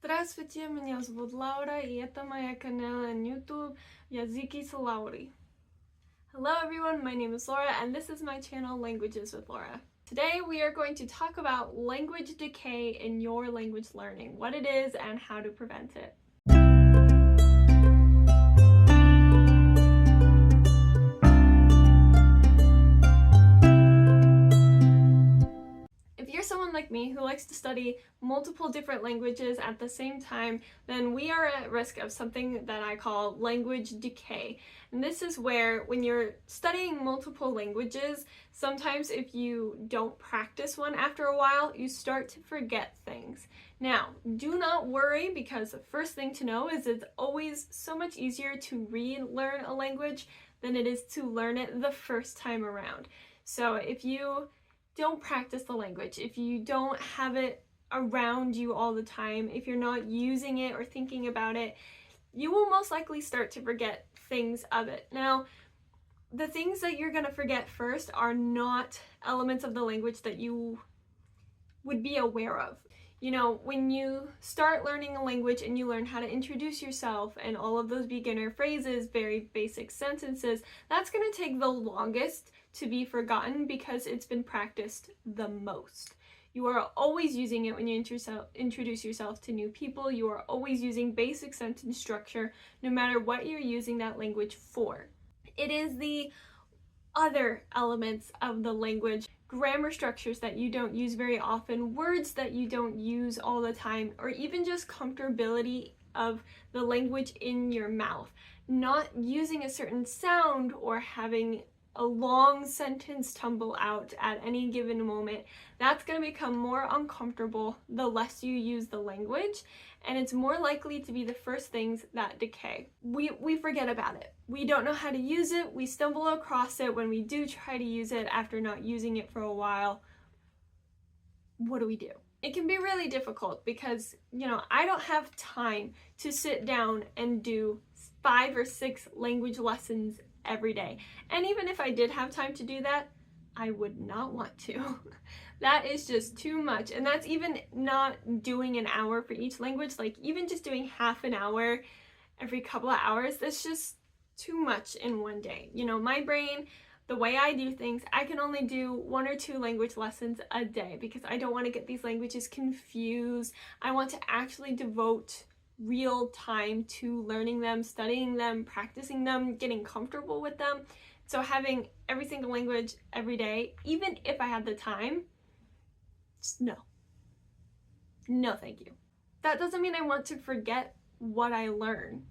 Здравствуйте, меня зовут Laura, и это моя канал on YouTube Языки с Lauri. Hello everyone, my name is Laura, and this is my channel Languages with Laura. Today we are going to talk about language decay in your language learning, what it is and how to prevent it. If you're someone like me who likes to study multiple different languages at the same time, then we are at risk of something that I call language decay. And this is where, when you're studying multiple languages, sometimes if you don't practice one after a while, you start to forget things. Now, do not worry, because the first thing to know is it's always so much easier to relearn a language than it is to learn it the first time around. So if you don't practice the language, if you don't have it around you all the time, if you're not using it or thinking about it, you will most likely start to forget things of it. Now, the things that you're going to forget first are not elements of the language that you would be aware of. You know, when you start learning a language and you learn how to introduce yourself and all of those beginner phrases, very basic sentences, that's going to take the longest to be forgotten because it's been practiced the most. You are always using it when you introduce yourself to new people. You are always using basic sentence structure, no matter what you're using that language for. It is the other elements of the language, grammar structures that you don't use very often, words that you don't use all the time, or even just comfortability of the language in your mouth. Not using a certain sound or having a long sentence tumble out at any given moment, that's going to become more uncomfortable the less you use the language, and it's more likely to be the first things that decay. We forget about it. We don't know how to use it. We stumble across it when we do try to use it after not using it for a while. What do we do? It can be really difficult because, I don't have time to sit down and do 5 or 6 language lessons every day. And even if I did have time to do that, I would not want to. That is just too much. And that's even not doing an hour for each language. Like, even just doing half an hour every couple of hours, that's just too much in one day. My brain, the way I do things, I can only do 1 or 2 language lessons a day because I don't want to get these languages confused. I want to actually devote real time to learning them, studying them, practicing them, getting comfortable with them. So having every single language every day, even if I had the time, just no. No, thank you. That doesn't mean I want to forget what I learn.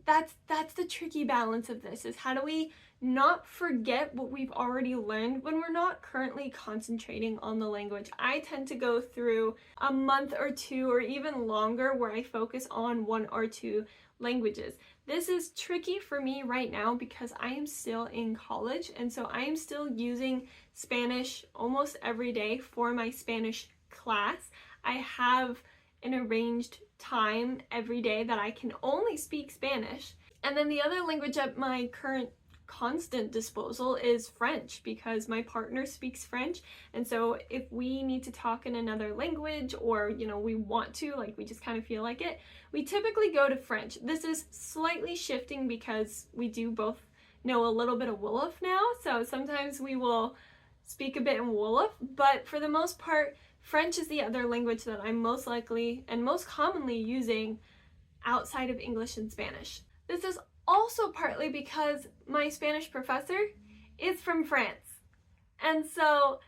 That's the tricky balance of this, is how do we not forget what we've already learned when we're not currently concentrating on the language. I tend to go through a month or 2 or even longer where I focus on 1 or 2 languages. This is tricky for me right now because I am still in college, and so I am still using Spanish almost every day for my Spanish class. I have an arranged time every day that I can only speak Spanish. And then the other language at my current constant disposal is French, because my partner speaks French, and so if we need to talk in another language, or we want to, like, we just kind of feel like it, we typically go to French. This is slightly shifting because we do both know a little bit of Wolof now, so sometimes we will speak a bit in Wolof, but for the most part, French is the other language that I'm most likely and most commonly using outside of English and Spanish. This is also partly because my Spanish professor is from France. And so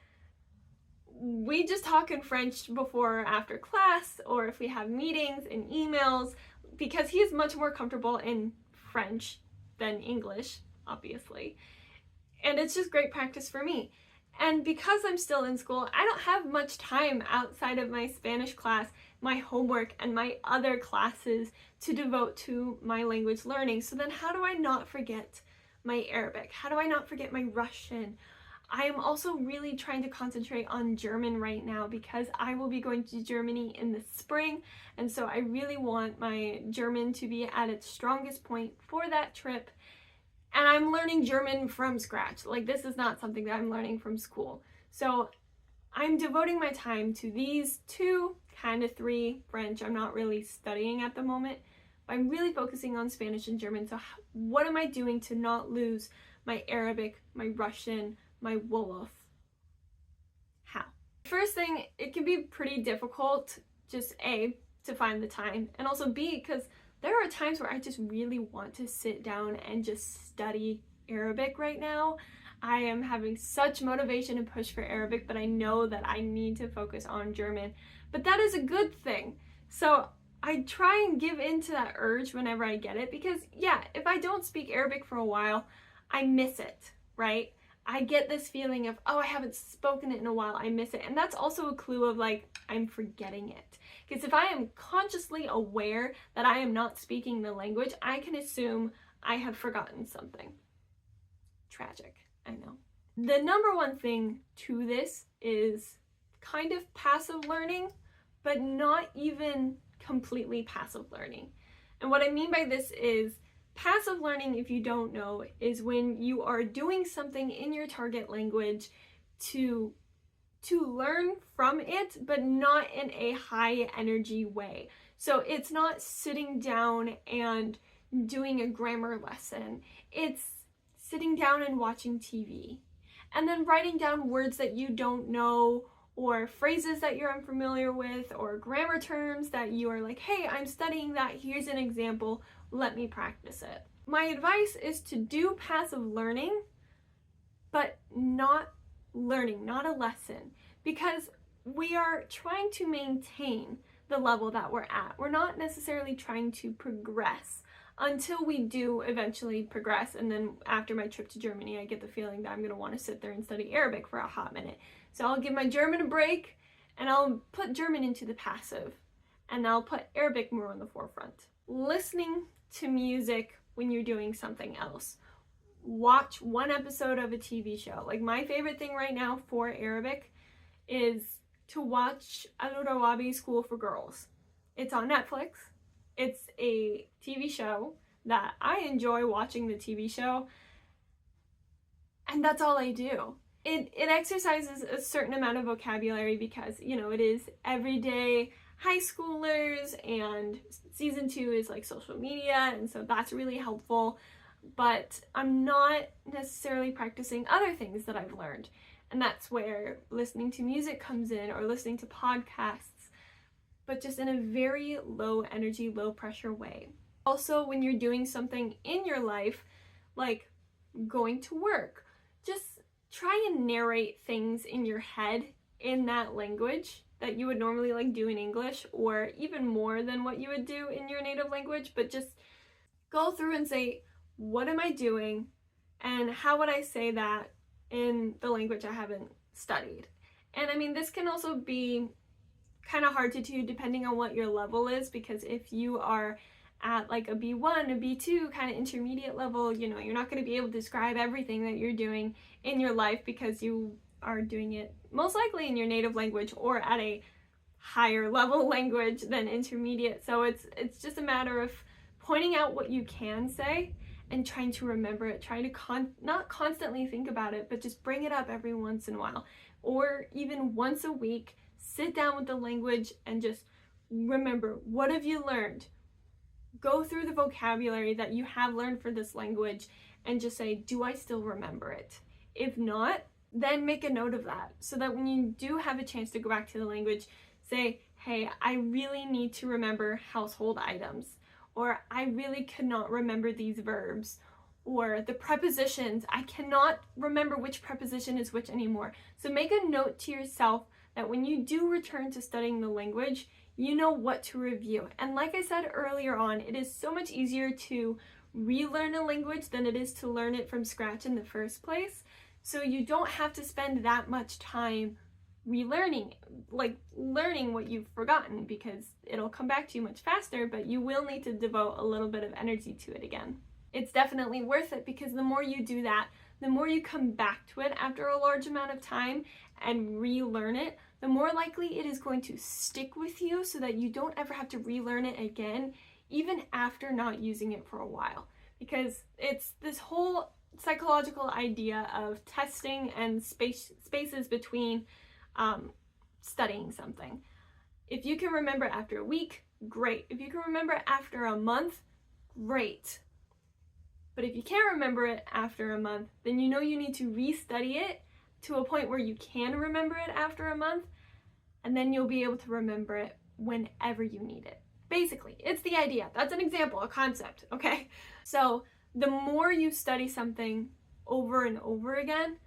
we just talk in French before or after class, or if we have meetings and emails, because he's much more comfortable in French than English, obviously. And it's just great practice for me. And because I'm still in school, I don't have much time outside of my Spanish class, my homework, and my other classes to devote to my language learning. So then how do I not forget my Arabic? How do I not forget my Russian? I am also really trying to concentrate on German right now because I will be going to Germany in the spring. And so I really want my German to be at its strongest point for that trip. And I'm learning German from scratch. Like, this is not something that I'm learning from school. So I'm devoting my time to these 2 kind of 3. French, I'm not really studying at the moment. I'm really focusing on Spanish and German. So what am I doing to not lose my Arabic, my Russian, my Wolof? How? First thing, it can be pretty difficult, just A, to find the time, and also B, because there are times where I just really want to sit down and just study Arabic right now. I am having such motivation and push for Arabic, but I know that I need to focus on German. But that is a good thing. So I try and give in to that urge whenever I get it, because yeah, if I don't speak Arabic for a while, I miss it, right? I get this feeling of, oh, I haven't spoken it in a while, I miss it. And that's also a clue of like, I'm forgetting it. Because if I am consciously aware that I am not speaking the language, I can assume I have forgotten something. Tragic, I know. The number one thing to this is kind of passive learning, but not even completely passive learning. And what I mean by this is, passive learning, if you don't know, is when you are doing something in your target language to learn from it, but not in a high energy way. So it's not sitting down and doing a grammar lesson. It's sitting down and watching TV, and then writing down words that you don't know, or phrases that you're unfamiliar with, or grammar terms that you are like, hey, I'm studying that, here's an example, let me practice it. My advice is to do passive learning, but not learning, not a lesson, because we are trying to maintain the level that we're at. We're not necessarily trying to progress until we do eventually progress. And then after my trip to Germany, I get the feeling that I'm going to want to sit there and study Arabic for a hot minute. So I'll give my German a break, and I'll put German into the passive, and I'll put Arabic more on the forefront. Listening to music when you're doing something else. Watch one episode of a TV show. Like, my favorite thing right now for Arabic is to watch Al-Rawabi School for Girls. It's on Netflix. It's a TV show that I enjoy watching the TV show, and that's all I do. It exercises a certain amount of vocabulary because, you know, it is everyday high schoolers, and season 2 is like social media, and so that's really helpful. But I'm not necessarily practicing other things that I've learned, and that's where listening to music comes in, or listening to podcasts, but just in a very low energy, low pressure way. Also, when you're doing something in your life, like going to work, just try and narrate things in your head in that language that you would normally like do in English, or even more than what you would do in your native language, but just go through and say, what am I doing, and how would I say that in the language I haven't studied? And I mean, this can also be kind of hard to do depending on what your level is, because if you are at like a B1, a B2 kind of intermediate level, you know, you're not going to be able to describe everything that you're doing in your life because you are doing it most likely in your native language or at a higher level language than intermediate. So it's just a matter of pointing out what you can say and trying to remember it, trying to not constantly think about it, but just bring it up every once in a while, or even once a week, sit down with the language and just remember, what have you learned? Go through the vocabulary that you have learned for this language and just say, do I still remember it? If not, then make a note of that, so that when you do have a chance to go back to the language, say, hey, I really need to remember household items, or I really cannot remember these verbs, or the prepositions, I cannot remember which preposition is which anymore. So make a note to yourself that when you do return to studying the language, you know what to review. And like I said earlier on, it is so much easier to relearn a language than it is to learn it from scratch in the first place. So you don't have to spend that much time relearning, like learning what you've forgotten, because it'll come back to you much faster, but you will need to devote a little bit of energy to it again. It's definitely worth it, because the more you do that, the more you come back to it after a large amount of time and relearn it, the more likely it is going to stick with you, so that you don't ever have to relearn it again, even after not using it for a while. Because it's this whole psychological idea of testing and spaces between studying something. If you can remember after a week, great. If you can remember after a month, great. But if you can't remember it after a month, then you know you need to restudy it to a point where you can remember it after a month, and then you'll be able to remember it whenever you need it. Basically, it's the idea. That's an example, a concept, okay? So the more you study something over and over again,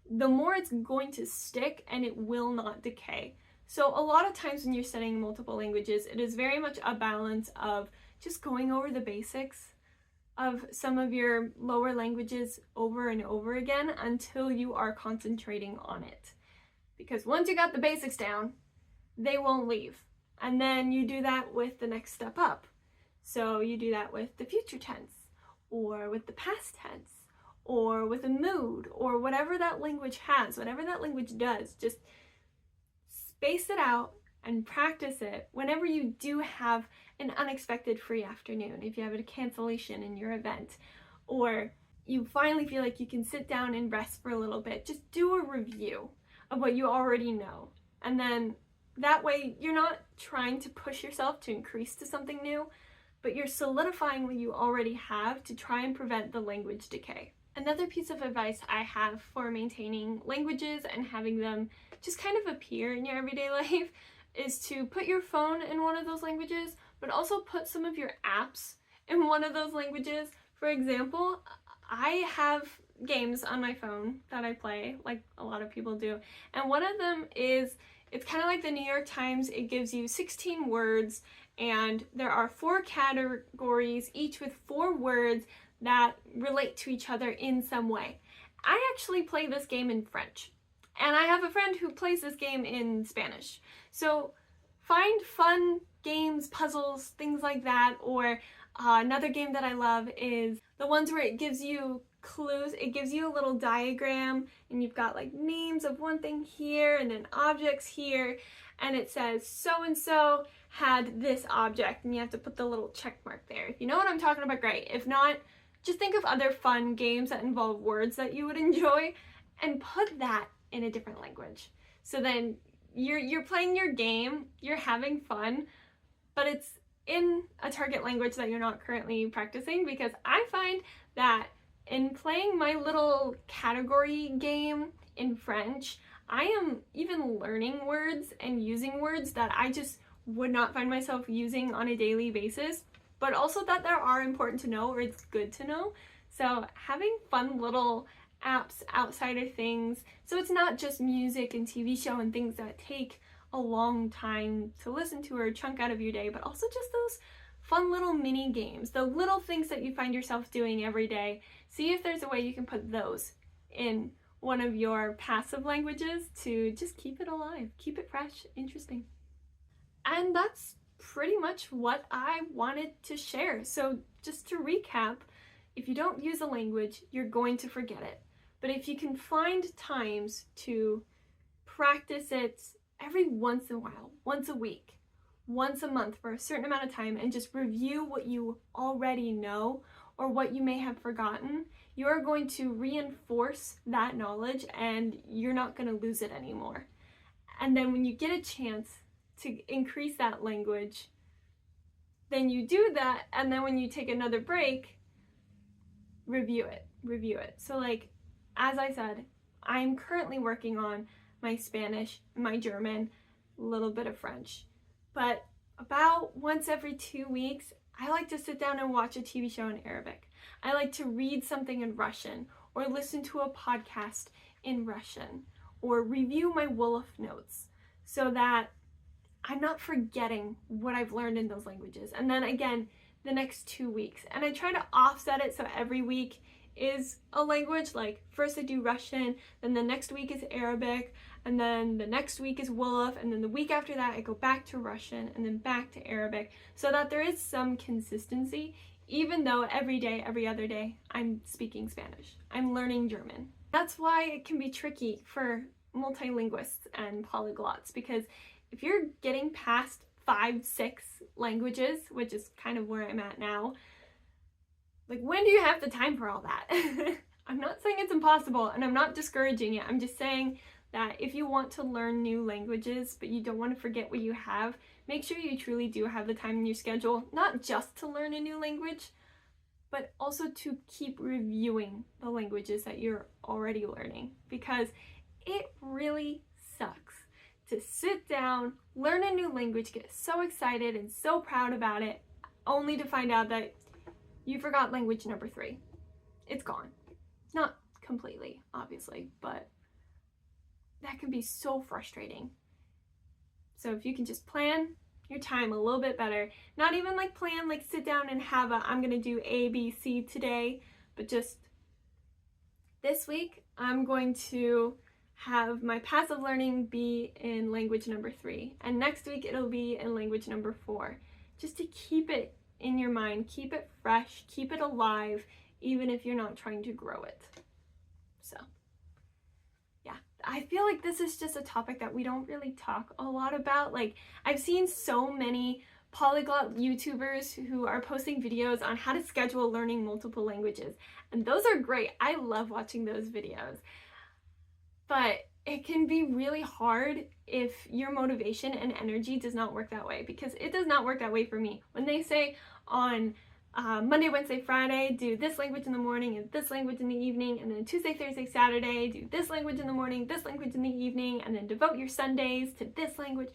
the more it's going to stick and it will not decay. So a lot of times when you're studying multiple languages, it is very much a balance of just going over the basics of some of your lower languages over and over again until you are concentrating on it. Because once you got the basics down, they won't leave. And then you do that with the next step up. So you do that with the future tense, or with the past tense, or with a mood, or whatever that language has, whatever that language does. Just space it out and practice it whenever you do have an unexpected free afternoon, if you have a cancellation in your event, or you finally feel like you can sit down and rest for a little bit. Just do a review of what you already know. And then that way you're not trying to push yourself to increase to something new, but you're solidifying what you already have to try and prevent the language decay. Another piece of advice I have for maintaining languages and having them just kind of appear in your everyday life is to put your phone in one of those languages, but also put some of your apps in one of those languages. For example, I have games on my phone that I play, like a lot of people do, and one of them is, it's kind of like the New York Times. It gives you 16 words, and there are 4 categories, each with 4 words that relate to each other in some way. I actually play this game in French, and I have a friend who plays this game in Spanish. So find fun games, puzzles, things like that. Or another game that I love is the ones where it gives you clues. It gives you a little diagram, and you've got like names of one thing here and then objects here, and it says so and so had this object, and you have to put the little check mark there. If you know what I'm talking about, great. If not, just think of other fun games that involve words that you would enjoy and put that in a different language. So then you're playing your game, you're having fun, but it's in a target language that you're not currently practicing. Because I find that in playing my little category game in French, I am even learning words and using words that I just would not find myself using on a daily basis, but also that there are important to know, or it's good to know. So having fun little apps outside of things, so it's not just music and TV show and things that take a long time to listen to or chunk out of your day, but also just those fun little mini games, the little things that you find yourself doing every day. See if there's a way you can put those in one of your passive languages to just keep it alive, keep it fresh, interesting. And that's pretty much what I wanted to share. So just to recap, if you don't use a language, you're going to forget it. But if you can find times to practice it every once in a while, once a week, once a month for a certain amount of time, and just review what you already know or what you may have forgotten, you are going to reinforce that knowledge and you're not going to lose it anymore. And then when you get a chance to increase that language, then you do that, and then when you take another break, review it. So like, as I said, I'm currently working on my Spanish, my German, a little bit of French, but about once every 2 weeks, I like to sit down and watch a TV show in Arabic. I like to read something in Russian, or listen to a podcast in Russian, or review my Wolof notes, so that I'm not forgetting what I've learned in those languages. And then again, the next 2 weeks. And I try to offset it so every week is a language. Like first I do Russian, then the next week is Arabic, and then the next week is Wolof, and then the week after that I go back to Russian and then back to Arabic, so that there is some consistency, even though every day, every other day, I'm speaking Spanish. I'm learning German. That's why it can be tricky for multilingualists and polyglots, because if you're getting past 5, 6 languages, which is kind of where I'm at now, like, when do you have the time for all that? I'm not saying it's impossible, and I'm not discouraging it. I'm just saying that if you want to learn new languages, but you don't want to forget what you have, make sure you truly do have the time in your schedule, not just to learn a new language, but also to keep reviewing the languages that you're already learning, because it really sucks to sit down, learn a new language, get so excited and so proud about it, only to find out that you forgot language number 3. It's gone. Not completely, obviously, but that can be so frustrating. So if you can just plan your time a little bit better, not even like plan, like sit down and have a, I'm gonna do A, B, C today, but just this week, I'm going to have my passive learning be in language number 3, and next week it'll be in language number 4, just to keep it in your mind, keep it fresh, keep it alive, even if you're not trying to grow it. So yeah, I feel like this is just a topic that we don't really talk a lot about. Like, I've seen so many polyglot YouTubers who are posting videos on how to schedule learning multiple languages, and those are great. I love watching those videos. But it can be really hard if your motivation and energy does not work that way, because it does not work that way for me. When they say on Monday, Wednesday, Friday, do this language in the morning and this language in the evening, and then Tuesday, Thursday, Saturday, do this language in the morning, this language in the evening, and then devote your Sundays to this language,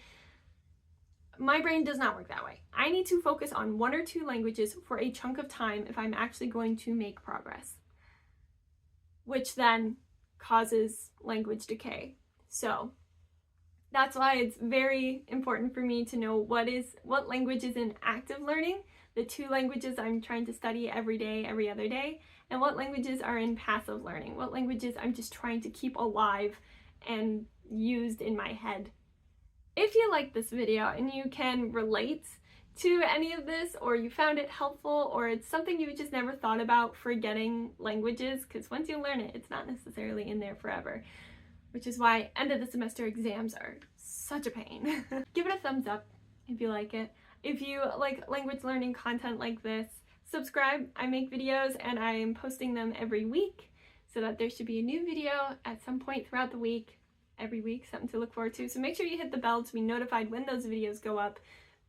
my brain does not work that way. I need to focus on 1 or 2 languages for a chunk of time if I'm actually going to make progress, which then causes language decay. So that's why it's very important for me to know what language is in active learning, the 2 languages I'm trying to study every day, every other day, and what languages are in passive learning, what languages I'm just trying to keep alive and used in my head. If you like this video and you can relate to any of this, or you found it helpful, or it's something you just never thought about forgetting languages, because once you learn it, it's not necessarily in there forever, which is why end of the semester exams are such a pain. Give it a thumbs up if you like it. If you like language learning content like this, subscribe. I make videos and I am posting them every week, so that there should be a new video at some point throughout the week, every week, something to look forward to. So make sure you hit the bell to be notified when those videos go up,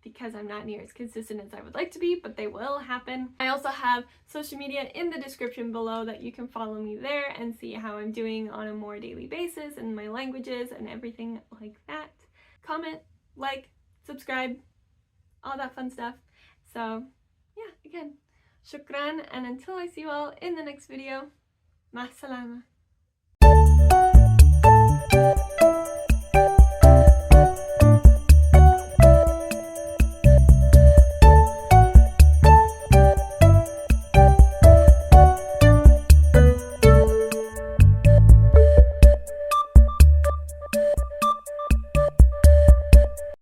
because I'm not near as consistent as I would like to be, but they will happen. I also have social media in the description below that you can follow me there and see how I'm doing on a more daily basis and my languages and everything like that. Comment, like, subscribe, all that fun stuff. So yeah, again, shukran, and until I see you all in the next video, ma salama.